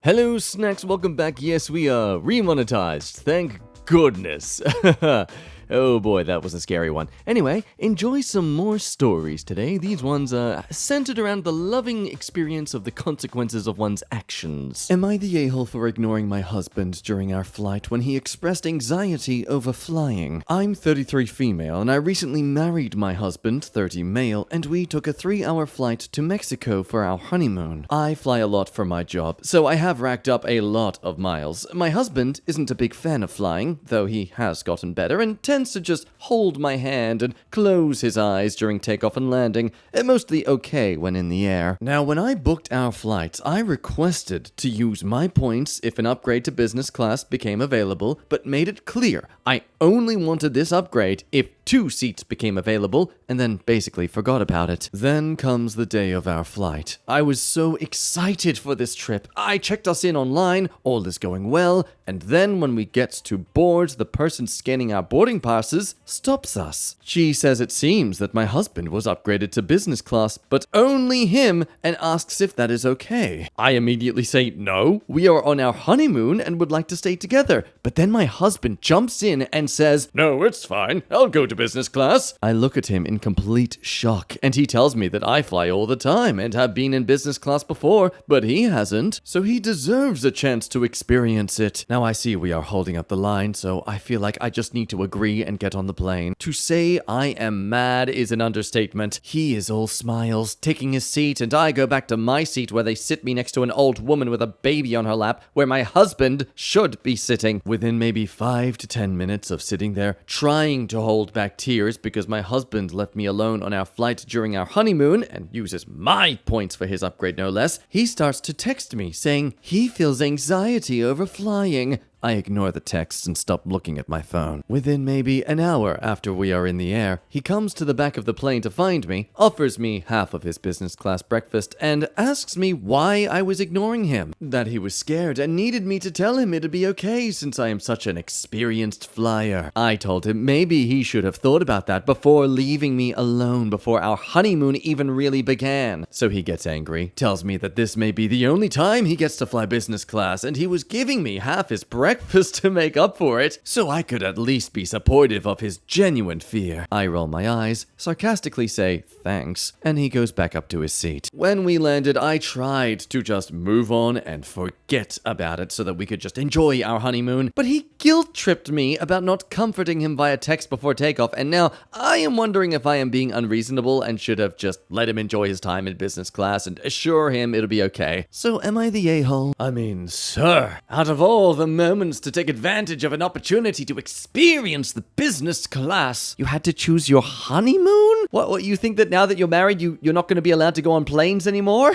Hello, snacks. Welcome back. Yes, we are remonetized. Thank goodness. Oh boy, that was a scary one. Anyway, enjoy some more stories today. These ones are centered around the loving experience of the consequences of one's actions. Am I the a-hole for ignoring my husband during our flight when he expressed anxiety over flying? I'm 33 female and I recently married my husband, 30 male, and we took a 3-hour flight to Mexico for our honeymoon. I fly a lot for my job, so I have racked up a lot of miles. My husband isn't a big fan of flying, though he has gotten better and tends to just hold my hand and close his eyes during takeoff and landing, mostly okay when in the air. Now, when I booked our flights, I requested to use my points if an upgrade to business class became available, but made it clear I only wanted this upgrade if 2 seats became available, and then basically forgot about it. Then comes the day of our flight. I was so excited for this trip. I checked us in online, all is going well, and then when we get to board, the person scanning our boarding passes stops us. She says it seems that my husband was upgraded to business class, but only him, and asks if that is okay. I immediately say, no, we are on our honeymoon and would like to stay together. But then my husband jumps in and says, no, it's fine, I'll go to business class. I look at him in complete shock, and he tells me that I fly all the time and have been in business class before, but he hasn't, so he deserves a chance to experience it. Now I see we are holding up the line, so I feel like I just need to agree and get on the plane. To say I am mad is an understatement. He is all smiles, taking his seat, and I go back to my seat where they sit me next to an old woman with a baby on her lap, where my husband should be sitting. Within maybe 5 to 10 minutes of sitting there, trying to hold back tears because my husband left me alone on our flight during our honeymoon and uses my points for his upgrade no less, he starts to text me saying he feels anxiety over flying. I ignore the texts and stop looking at my phone. Within maybe an hour after we are in the air, he comes to the back of the plane to find me, offers me half of his business class breakfast, and asks me why I was ignoring him. That he was scared and needed me to tell him it'd be okay since I am such an experienced flyer. I told him maybe he should have thought about that before leaving me alone before our honeymoon even really began. So he gets angry, tells me that this may be the only time he gets to fly business class, and he was giving me half his breakfast to make up for it, so I could at least be supportive of his genuine fear. I roll my eyes, sarcastically say thanks, and he goes back up to his seat. When we landed, I tried to just move on and forget about it so that we could just enjoy our honeymoon, but he guilt-tripped me about not comforting him via text before takeoff, and now I am wondering if I am being unreasonable and should have just let him enjoy his time in business class and assure him it'll be okay. So am I the a-hole? I mean, sir, out of all the moments to take advantage of an opportunity to experience the business class, you had to choose your honeymoon? What you think that now that you're married, you're not going to be allowed to go on planes anymore?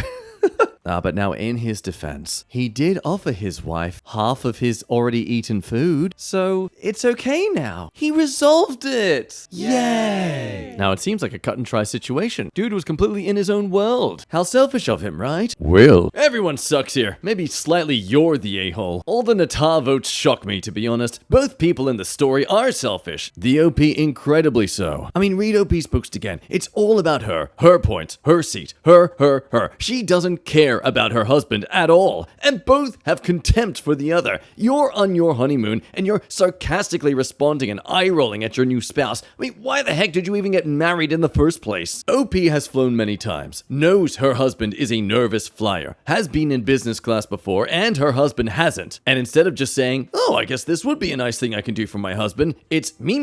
But now in his defense, he did offer his wife half of his already eaten food, so it's okay now. He resolved it. Yay! Now it seems like a cut and try situation. Dude was completely in his own world. How selfish of him, right? Will. Everyone sucks here. Maybe slightly you're the a-hole. All the Natar votes shock me, to be honest. Both people in the story are selfish. The OP incredibly so. I mean, read OP's books again. It's all about her. Her points. Her seat. Her. She doesn't care about her husband at all, and both have contempt for the other. You're on your honeymoon, and you're sarcastically responding and eye-rolling at your new spouse. I mean, why the heck did you even get married in the first place? OP has flown many times, knows her husband is a nervous flyer, has been in business class before, and her husband hasn't. And instead of just saying, oh, I guess this would be a nice thing I can do for my husband, it's me,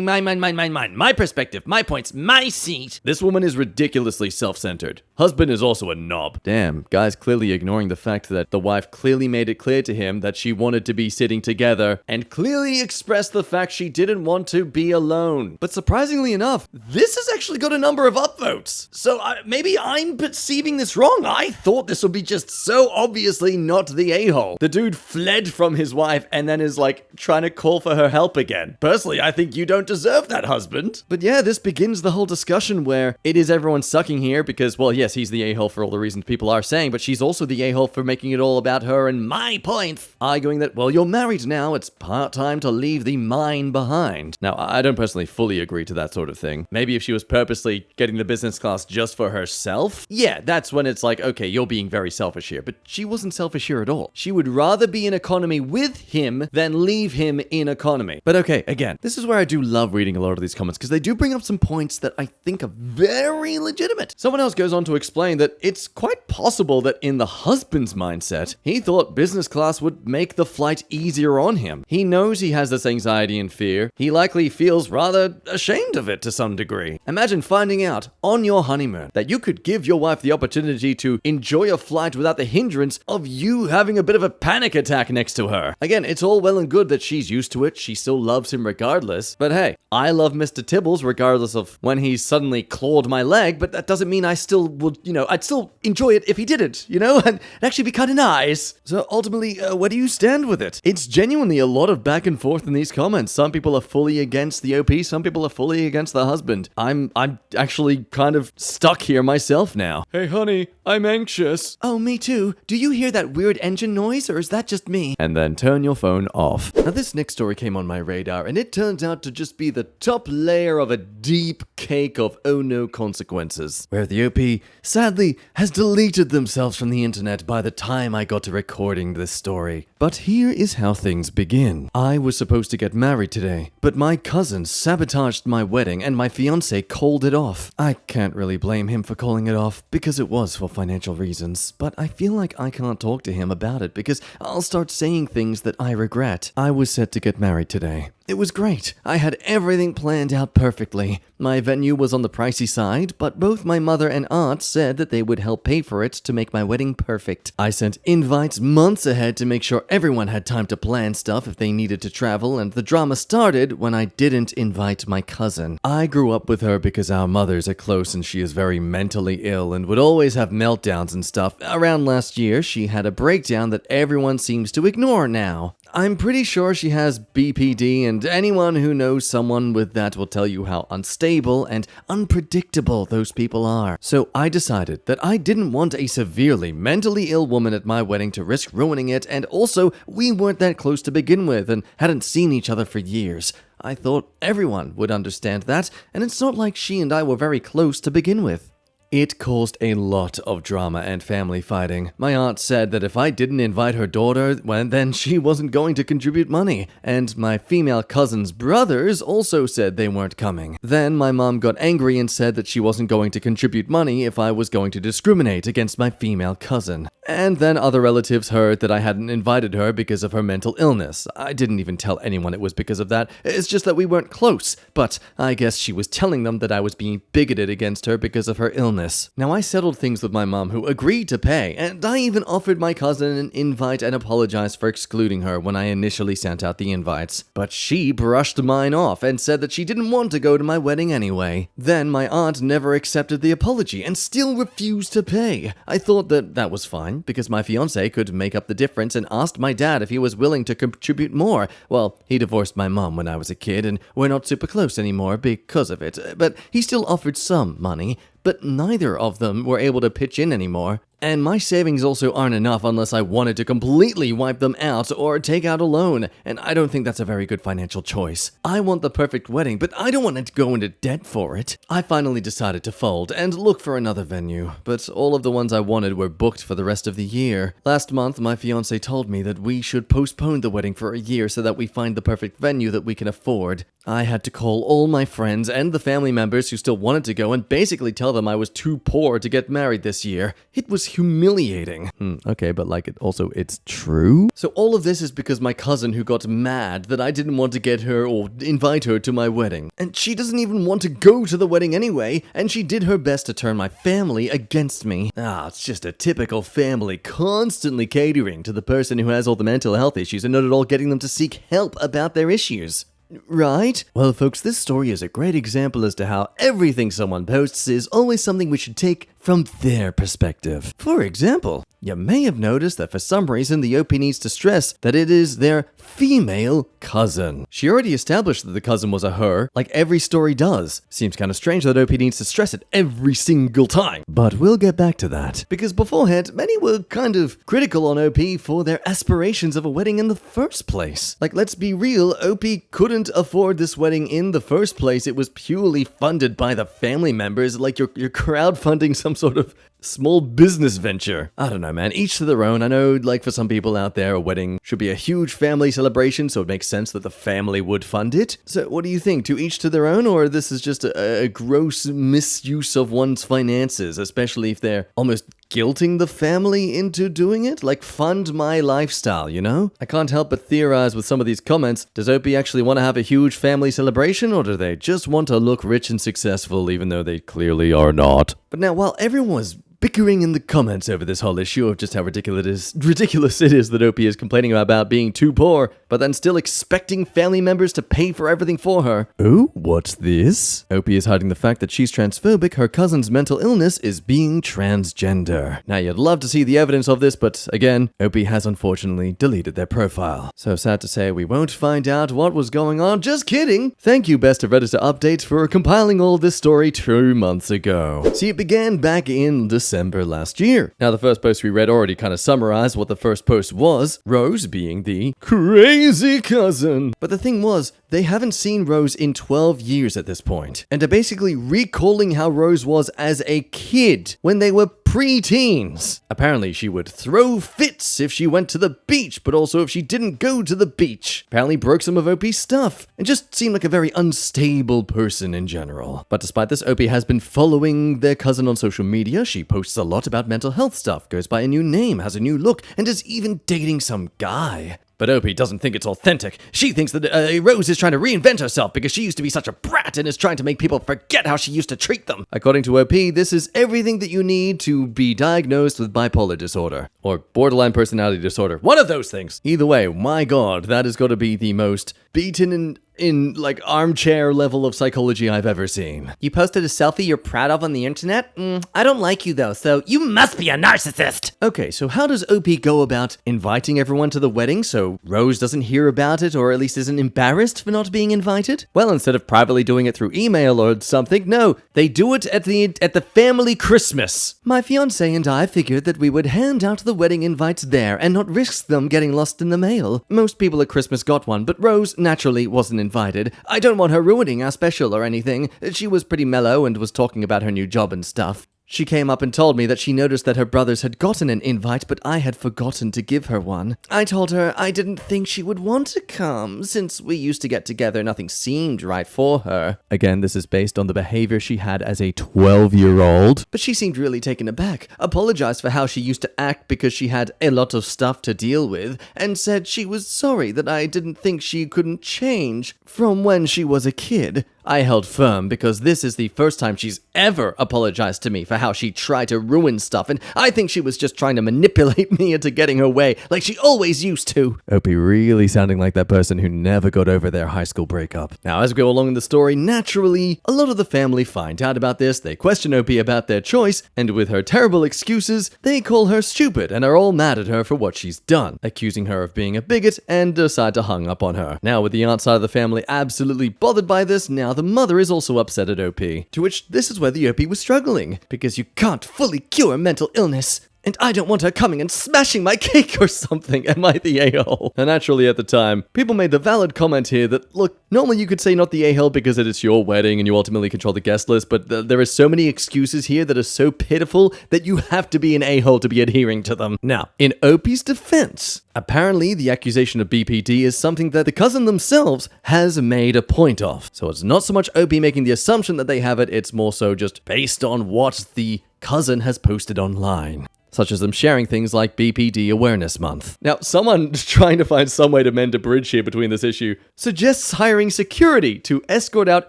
mine, my perspective, my points, my seat. This woman is ridiculously self-centered. Husband is also a knob. Damn, guy's clearly ignoring the fact that the wife clearly made it clear to him that she wanted to be sitting together and clearly expressed the fact she didn't want to be alone. But surprisingly enough, this has actually got a number of upvotes. So maybe I'm perceiving this wrong. I thought this would be just so obviously not the a-hole. The dude fled from his wife and then is like trying to call for her help again. Personally, I think you don't deserve that, husband. But yeah, this begins the whole discussion where it is everyone sucking here because, well, yes, he's the a-hole for all the reasons people are saying, but she's also the a-hole for making it all about her and my points, arguing that, well, you're married now, it's part time to leave the mine behind. Now, I don't personally fully agree to that sort of thing. Maybe if she was purposely getting the business class just for herself, yeah, that's when it's like, okay, you're being very selfish here, but she wasn't selfish here at all. She would rather be in economy with him than leave him in economy. But okay, again, this is where I do love reading a lot of these comments because they do bring up some points that I think are very legitimate. Someone else goes on to explain that it's quite possible that in the husband's mindset, he thought business class would make the flight easier on him. He knows he has this anxiety and fear. He likely feels rather ashamed of it to some degree. Imagine finding out on your honeymoon that you could give your wife the opportunity to enjoy a flight without the hindrance of you having a bit of a panic attack next to her. Again, it's all well and good that she's used to it. She still loves him regardless. But hey, I love Mr. Tibbles regardless of when he suddenly clawed my leg, but that doesn't mean I still would, I'd still enjoy it if he didn't, and it'd actually be kind of nice. So ultimately, where do you stand with it? It's genuinely a lot of back and forth in these comments. Some people are fully against the OP, some people are fully against the husband. I'm actually kind of stuck here myself now. Hey honey, I'm anxious. Oh, me too. Do you hear that weird engine noise, or is that just me? And then turn your phone off. Now this next story came on my radar, and it turns out to just be the top layer of a deep cake of oh no consequences, where the OP sadly has deleted themselves from the internet by the time I got to recording this story. But here is how things begin. I was supposed to get married today, but my cousin sabotaged my wedding and my fiancé called it off. I can't really blame him for calling it off because it was for financial reasons, but I feel like I can't talk to him about it because I'll start saying things that I regret. I was set to get married today. It was great. I had everything planned out perfectly. My venue was on the pricey side, but both my mother and aunt said that they would help pay for it to make my wedding perfect. I sent invites months ahead to make sure everyone had time to plan stuff if they needed to travel, and the drama started when I didn't invite my cousin. I grew up with her because our mothers are close and she is very mentally ill and would always have meltdowns and stuff. Around last year, she had a breakdown that everyone seems to ignore now. I'm pretty sure she has BPD, and anyone who knows someone with that will tell you how unstable and unpredictable those people are. So I decided that I didn't want a severely mentally ill woman at my wedding to risk ruining it, and also we weren't that close to begin with and hadn't seen each other for years. I thought everyone would understand that, and it's not like she and I were very close to begin with. It caused a lot of drama and family fighting. My aunt said that if I didn't invite her daughter, well, then she wasn't going to contribute money. And my female cousin's brothers also said they weren't coming. Then my mom got angry and said that she wasn't going to contribute money if I was going to discriminate against my female cousin. And then other relatives heard that I hadn't invited her because of her mental illness. I didn't even tell anyone it was because of that. It's just that we weren't close. But I guess she was telling them that I was being bigoted against her because of her illness. Now, I settled things with my mom, who agreed to pay, and I even offered my cousin an invite and apologized for excluding her when I initially sent out the invites. But she brushed mine off and said that she didn't want to go to my wedding anyway. Then my aunt never accepted the apology and still refused to pay. I thought that was fine, because my fiancé could make up the difference, and asked my dad if he was willing to contribute more. Well, he divorced my mom when I was a kid, and we're not super close anymore because of it, but he still offered some money. But neither of them were able to pitch in anymore. And my savings also aren't enough unless I wanted to completely wipe them out or take out a loan, and I don't think that's a very good financial choice. I want the perfect wedding, but I don't want to go into debt for it. I finally decided to fold and look for another venue, but all of the ones I wanted were booked for the rest of the year. Last month, my fiancé told me that we should postpone the wedding for a year so that we find the perfect venue that we can afford. I had to call all my friends and the family members who still wanted to go and basically tell them I was too poor to get married this year. It was humiliating. Okay, but it's true? So all of this is because my cousin who got mad that I didn't want to get her or invite her to my wedding. And she doesn't even want to go to the wedding anyway, and she did her best to turn my family against me. It's just a typical family constantly catering to the person who has all the mental health issues and not at all getting them to seek help about their issues. Right? Well, folks, this story is a great example as to how everything someone posts is always something we should take from their perspective. For example, you may have noticed that for some reason the OP needs to stress that it is their female cousin. She already established that the cousin was a her, like every story does. Seems kind of strange that OP needs to stress it every single time. But we'll get back to that, because beforehand, many were kind of critical on OP for their aspirations of a wedding in the first place. Like, let's be real, OP couldn't afford this wedding in the first place. It was purely funded by the family members, like you're crowdfunding some sort of small business venture. I don't know, man. Each to their own. I know, like, for some people out there, a wedding should be a huge family celebration, so it makes sense that the family would fund it. So what do you think? To each to their own, or this is just a gross misuse of one's finances, especially if they're almost guilting the family into doing it? Like, fund my lifestyle, you know? I can't help but theorize with some of these comments. Does OP actually want to have a huge family celebration, or do they just want to look rich and successful, even though they clearly are not? But now, while everyone was bickering in the comments over this whole issue of just how ridiculous it is that OP is complaining about being too poor, but then still expecting family members to pay for everything for her. Oh, what's this? OP is hiding the fact that she's transphobic. Her cousin's mental illness is being transgender. Now, you'd love to see the evidence of this, but again, OP has unfortunately deleted their profile. So sad to say, we won't find out what was going on. Just kidding! Thank you, Best of Redditor Updates, for compiling all this story 2 months ago. See, it began back in December last year. Now, the first post we read already kind of summarized what the first post was, Rose being the crazy cousin. But the thing was, they haven't seen Rose in 12 years at this point, and are basically recalling how Rose was as a kid when they were pre-teens. Apparently, she would throw fits if she went to the beach, but also if she didn't go to the beach. Apparently broke some of OP's stuff, and just seemed like a very unstable person in general. But despite this, OP has been following their cousin on social media. She posts a lot about mental health stuff, goes by a new name, has a new look, and is even dating some guy. But OP doesn't think it's authentic. She thinks that Rose is trying to reinvent herself because she used to be such a brat and is trying to make people forget how she used to treat them. According to OP, this is everything that you need to be diagnosed with bipolar disorder. Or borderline personality disorder. One of those things. Either way, my god, that has got to be the most beaten in like armchair level of psychology I've ever seen. You posted a selfie you're proud of on the internet? I don't like you though, so you must be a narcissist. Okay, so how does OP go about inviting everyone to the wedding so Rose doesn't hear about it, or at least isn't embarrassed for not being invited? Well, instead of privately doing it through email or something, no, they do it at the family Christmas. My fiancé and I figured that we would hand out the wedding invites there and not risk them getting lost in the mail. Most people at Christmas got one, but Rose naturally wasn't invited. I don't want her ruining our special or anything. She was pretty mellow and was talking about her new job and stuff. She came up and told me that she noticed that her brothers had gotten an invite, but I had forgotten to give her one. I told her I didn't think she would want to come. Since we used to get together, nothing seemed right for her. Again, this is based on the behavior she had as a 12-year-old. But she seemed really taken aback, apologized for how she used to act because she had a lot of stuff to deal with, and said she was sorry that I didn't think she couldn't change from when she was a kid. I held firm because this is the first time she's ever apologized to me for how she tried to ruin stuff, and I think she was just trying to manipulate me into getting her way, like she always used to. OP really sounding like that person who never got over their high school breakup. Now, as we go along in the story, naturally, a lot of the family find out about this, they question OP about their choice, and with her terrible excuses, they call her stupid and are all mad at her for what she's done, accusing her of being a bigot, and decide to hung up on her. Now, with the aunt side of the family absolutely bothered by this, now the mother is also upset at OP, to which this is where the OP was struggling, because you can't fully cure mental illness. And I don't want her coming and smashing my cake or something. Am I the a-hole? And naturally at the time, people made the valid comment here that, look, normally you could say not the a-hole because it is your wedding and you ultimately control the guest list, but there are so many excuses here that are so pitiful that you have to be an a-hole to be adhering to them. Now, in OP's defense, apparently the accusation of BPD is something that the cousin themselves has made a point of. So it's not so much OP making the assumption that they have it, it's more so just based on what the cousin has posted online. such as them sharing things like BPD Awareness Month. Now, someone trying to find some way to mend a bridge here between this issue suggests hiring security to escort out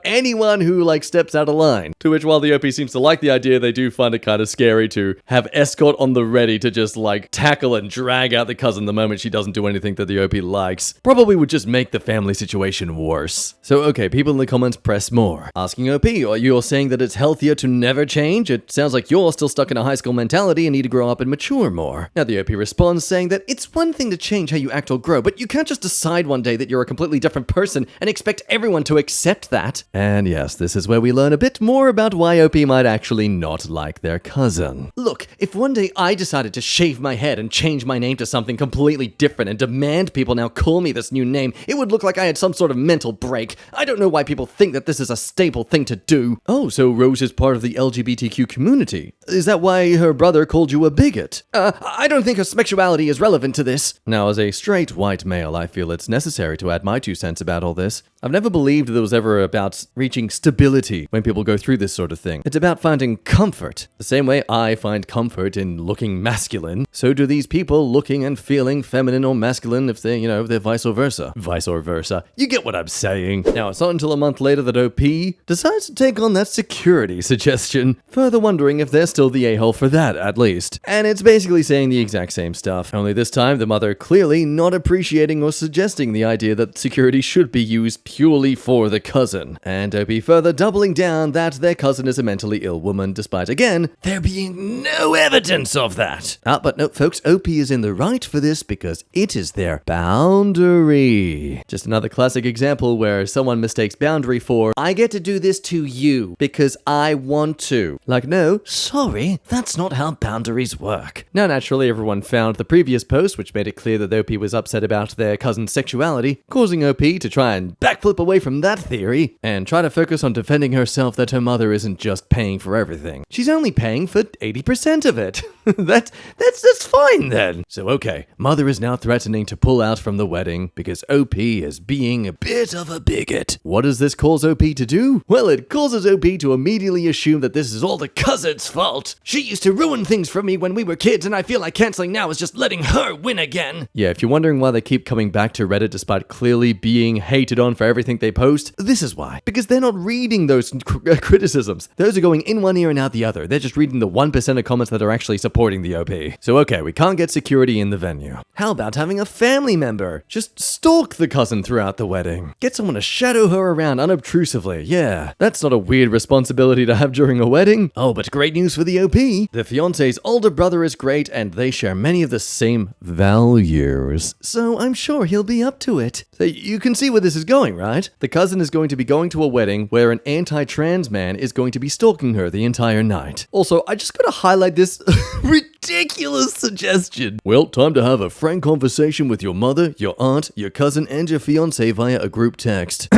anyone who, steps out of line. To which, while the OP seems to like the idea, they do find it kind of scary to have escort on the ready to just, tackle and drag out the cousin the moment she doesn't do anything that the OP likes. Probably would just make the family situation worse. So, okay, people in the comments press more. Asking OP, are you saying that it's healthier to never change? It sounds like you're still stuck in a high school mentality and need to grow up and mature more. Now, the OP responds saying that it's one thing to change how you act or grow, but you can't just decide one day that you're a completely different person and expect everyone to accept that. And yes, this is where we learn a bit more about why OP might actually not like their cousin. Look, if one day I decided to shave my head and change my name to something completely different and demand people now call me this new name, it would look like I had some sort of mental break. I don't know why people think that this is a stable thing to do. Oh, so Rose is part of the LGBTQ community. Is that why her brother called you a bigot? I don't think her sexuality is relevant to this. Now, as a straight white male, I feel it's necessary to add my 2 cents about all this. I've never believed that it was ever about reaching stability when people go through this sort of thing. It's about finding comfort. The same way I find comfort in looking masculine, so do these people looking and feeling feminine or masculine if they're vice versa. Vice or versa. You get what I'm saying. Now, it's not until a month later that OP decides to take on that security suggestion, further wondering if they're still the a-hole for that, at least. And it's basically saying the exact same stuff, only this time the mother clearly not appreciating or suggesting the idea that security should be used purely for the cousin. And OP further doubling down that their cousin is a mentally ill woman, despite, again, there being no evidence of that. But no, folks, OP is in the right for this because it is their boundary. Just another classic example where someone mistakes boundary for, I get to do this to you because I want to. No, sorry, that's not how boundaries work. Now, naturally, everyone found the previous post, which made it clear that OP was upset about their cousin's sexuality, causing OP to try and backflip away from that theory and try to focus on defending herself that her mother isn't just paying for everything. She's only paying for 80% of it. That's fine then. So okay, mother is now threatening to pull out from the wedding because OP is being a bit of a bigot. What does this cause OP to do? Well, it causes OP to immediately assume that this is all the cousin's fault. She used to ruin things for me when we were kids, and I feel like canceling now is just letting her win again. Yeah, if you're wondering why they keep coming back to Reddit despite clearly being hated on for everything they post, this is why. Because they're not reading those criticisms. Those are going in one ear and out the other. They're just reading the 1% of comments that are actually supporting the OP. So okay, we can't get security in the venue. How about having a family member just stalk the cousin throughout the wedding? Get someone to shadow her around unobtrusively. Yeah, that's not a weird responsibility to have during a wedding. Oh, but great news for the OP. The fiance's older brother is great and they share many of the same values. So I'm sure he'll be up to it. So you can see where this is going, right? The cousin is going to be going to a wedding where an anti-trans man is going to be stalking her the entire night. Also, I just gotta highlight this ridiculous suggestion. Well, time to have a frank conversation with your mother, your aunt, your cousin, and your fiance via a group text.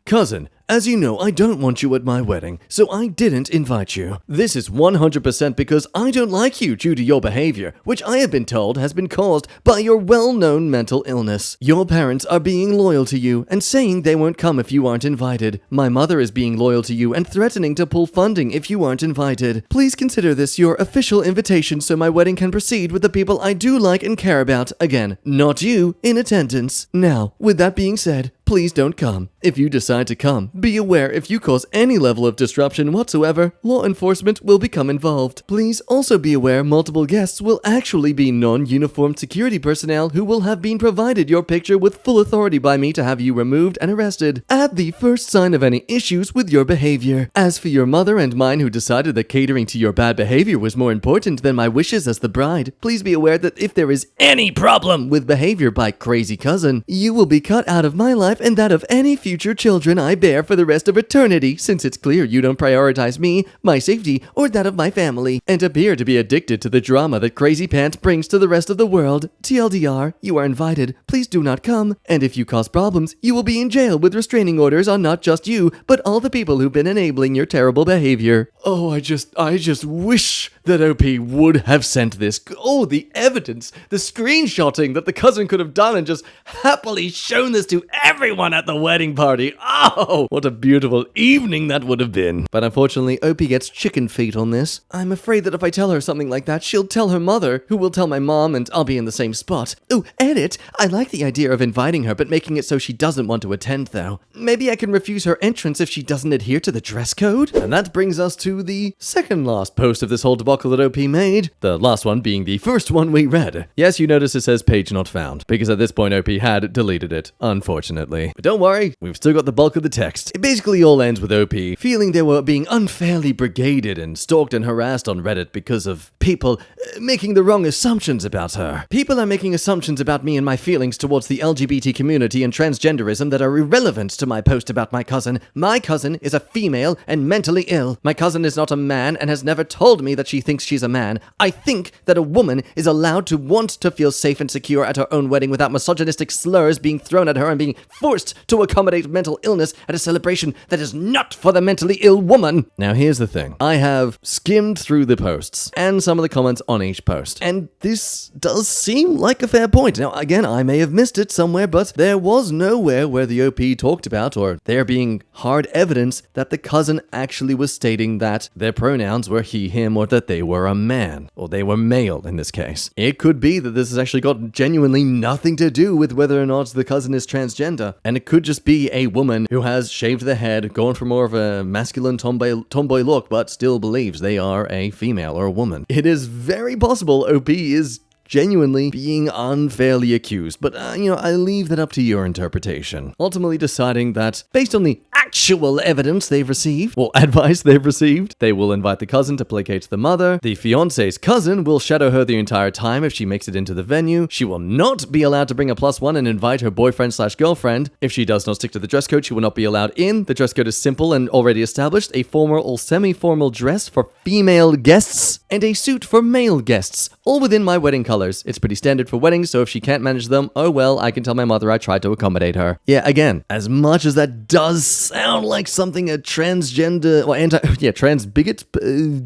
Cousin, as you know, I don't want you at my wedding, so I didn't invite you. This is 100% because I don't like you due to your behavior, which I have been told has been caused by your well-known mental illness. Your parents are being loyal to you and saying they won't come if you aren't invited. My mother is being loyal to you and threatening to pull funding if you aren't invited. Please consider this your official invitation so my wedding can proceed with the people I do like and care about. Again, not you, in attendance. Now, with that being said, please don't come. If you decide to come, be aware if you cause any level of disruption whatsoever, law enforcement will become involved. Please also be aware multiple guests will actually be non-uniformed security personnel who will have been provided your picture with full authority by me to have you removed and arrested at the first sign of any issues with your behavior. As for your mother and mine who decided that catering to your bad behavior was more important than my wishes as the bride, please be aware that if there is any problem with behavior by crazy cousin, you will be cut out of my life and that of any future children I bear for the rest of eternity, since it's clear you don't prioritize me, my safety, or that of my family, and appear to be addicted to the drama that Crazy Pants brings to the rest of the world. TLDR, you are invited, please do not come, and if you cause problems, you will be in jail with restraining orders on not just you, but all the people who've been enabling your terrible behavior. Oh, I just wish that OP would have sent this. Oh, the evidence, the screenshotting that the cousin could have done and just happily shown this to everyone. everyone at the wedding party. Oh, what a beautiful evening that would have been. But unfortunately, Opie gets chicken feet on this. I'm afraid that if I tell her something like that, she'll tell her mother, who will tell my mom, and I'll be in the same spot. Ooh, edit! I like the idea of inviting her, but making it so she doesn't want to attend, though. Maybe I can refuse her entrance if she doesn't adhere to the dress code? And that brings us to the second last post of this whole debacle that OP made. The last one being the first one we read. Yes, you notice it says page not found, because at this point OP had deleted it, unfortunately. But don't worry, we've still got the bulk of the text. It basically all ends with OP feeling they were being unfairly brigaded and stalked and harassed on Reddit because of people making the wrong assumptions about her. People are making assumptions about me and my feelings towards the LGBT community and transgenderism that are irrelevant to my post about my cousin. My cousin is a female and mentally ill. My cousin is not a man and has never told me that she thinks she's a man. I think that a woman is allowed to want to feel safe and secure at her own wedding without misogynistic slurs being thrown at her and being forced to accommodate mental illness at a celebration that is not for the mentally ill woman. Now here's the thing. I have skimmed through the posts and some of the comments on each post, and this does seem like a fair point. Now again, I may have missed it somewhere, but there was nowhere where the OP talked about or there being hard evidence that the cousin actually was stating that their pronouns were he, him, or that they were a man, or they were male in this case. It could be that this has actually got genuinely nothing to do with whether or not the cousin is transgender, and it could just be a woman who has shaved the head, gone for more of a masculine tomboy look, but still believes they are a female or a woman. It is very possible OP is genuinely being unfairly accused, but I leave that up to your interpretation. Ultimately deciding that, based on the actual evidence they've received, or advice they've received, they will invite the cousin to placate the mother. The fiance's cousin will shadow her the entire time if she makes it into the venue. She will not be allowed to bring a +1 and invite her boyfriend/girlfriend. If she does not stick to the dress code, she will not be allowed in. The dress code is simple and already established: a formal or semi-formal dress for female guests and a suit for male guests, all within my wedding colors. It's pretty standard for weddings, so if she can't manage them, oh well, I can tell my mother I tried to accommodate her. Yeah, again, as much as that does sound like something a transgender, or trans bigot,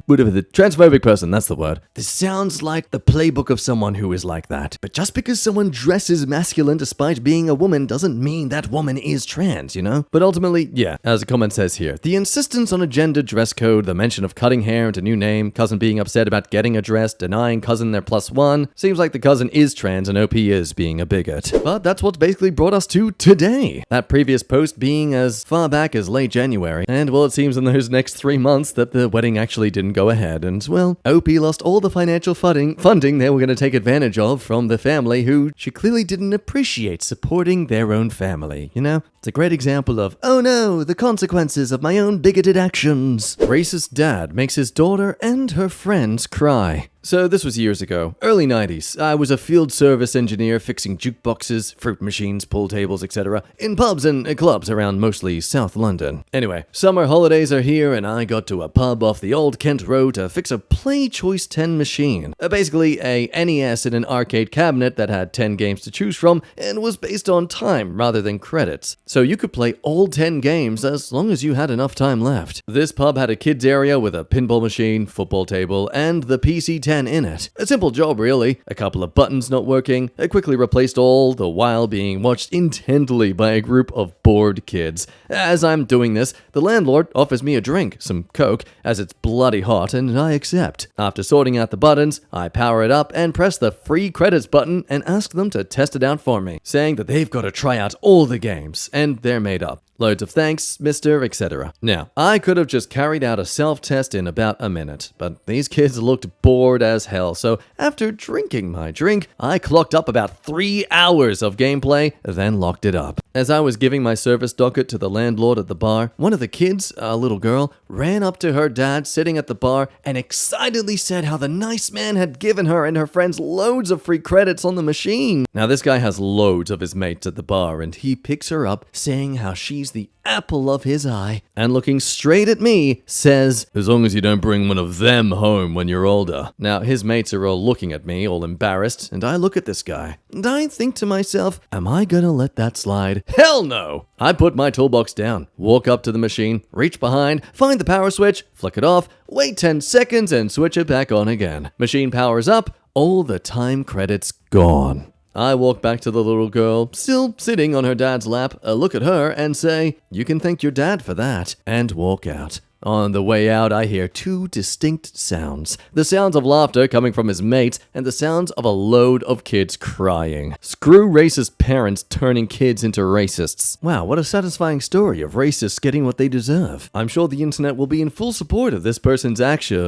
whatever, the transphobic person, that's the word. This sounds like the playbook of someone who is like that. But just because someone dresses masculine despite being a woman doesn't mean that woman is trans, you know? But ultimately, yeah, as the comment says here, the insistence on a gender dress code, the mention of cutting hair and a new name, cousin being upset about getting a dress, denying cousin their +1, seems like the cousin is trans and OP is being a bigot. But that's what's basically brought us to today. That previous post being as far back as late January. And well, it seems in those next 3 months that the wedding actually didn't go ahead. And well, OP lost all the financial funding they were going to take advantage of from the family, who she clearly didn't appreciate supporting their own family. You know, it's a great example of, oh no, the consequences of my own bigoted actions. Racist dad makes his daughter and her friends cry. So this was years ago, early 90s. I was a field service engineer fixing jukeboxes, fruit machines, pool tables, etc. in pubs and clubs around mostly South London. Anyway, summer holidays are here and I got to a pub off the Old Kent Road to fix a Play Choice 10 machine. Basically a NES in an arcade cabinet that had 10 games to choose from and was based on time rather than credits. So you could play all 10 games as long as you had enough time left. This pub had a kids area with a pinball machine, football table, and the PC-10 in it. A simple job really. A couple of buttons not working. I quickly replaced all the while being watched intently by a group of bored kids. As I'm doing this, the landlord offers me a drink, some Coke, as it's bloody hot, and I accept. After sorting out the buttons, I power it up and press the free credits button and ask them to test it out for me, saying that they've got to try out all the games, and they're made up. Loads of thanks, mister, etc. Now, I could have just carried out a self-test in about a minute, but these kids looked bored as hell, so after drinking my drink, I clocked up about 3 hours of gameplay, then locked it up. As I was giving my service docket to the landlord at the bar, one of the kids, a little girl, ran up to her dad sitting at the bar and excitedly said how the nice man had given her and her friends loads of free credits on the machine. Now, this guy has loads of his mates at the bar, and he picks her up, saying how she's the apple of his eye, and looking straight at me, says, as long as you don't bring one of them home when you're older. Now, his mates are all looking at me, all embarrassed, and I look at this guy, and I think to myself, am I gonna let that slide? Hell no! I put my toolbox down, walk up to the machine, reach behind, find the power switch, flick it off, wait 10 seconds, and switch it back on again. Machine powers up, all the time credits gone. I walk back to the little girl, still sitting on her dad's lap, look at her and say, "You can thank your dad for that," and walk out. On the way out, I hear two distinct sounds. The sounds of laughter coming from his mates, and the sounds of a load of kids crying. Screw racist parents turning kids into racists. Wow, what a satisfying story of racists getting what they deserve. I'm sure the internet will be in full support of this person's action.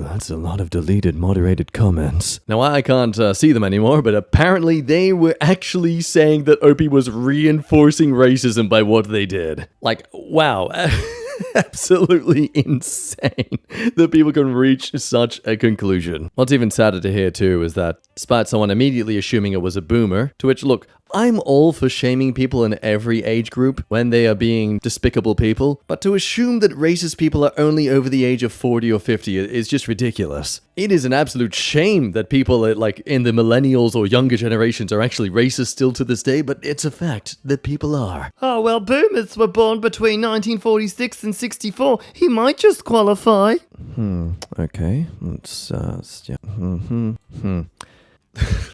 That's a lot of deleted, moderated comments. Now, I can't see them anymore, but apparently they were actually saying that Opie was reinforcing racism by what they did. Like, wow. Absolutely insane that people can reach such a conclusion. What's even sadder to hear too is that despite someone immediately assuming it was a boomer, to which, look, I'm all for shaming people in every age group when they are being despicable people, but to assume that racist people are only over the age of 40 or 50 is just ridiculous. It is an absolute shame that people like in the millennials or younger generations are actually racist still to this day, but it's a fact that people are. Oh, well, boomers were born between 1946 and 64. He might just qualify. Okay. Let's,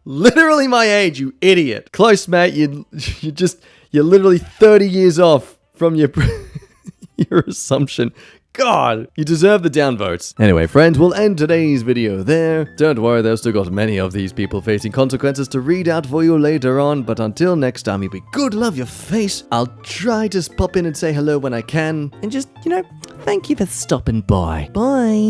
Literally my age, you idiot. Close, mate. You're literally 30 years off from your your assumption. God, you deserve the downvotes. Anyway, friends, we'll end today's video there. Don't worry, they've still got many of these people facing consequences to read out for you later on. But until next time, you be good, love your face. I'll try to pop in and say hello when I can. And just, thank you for stopping by. Bye.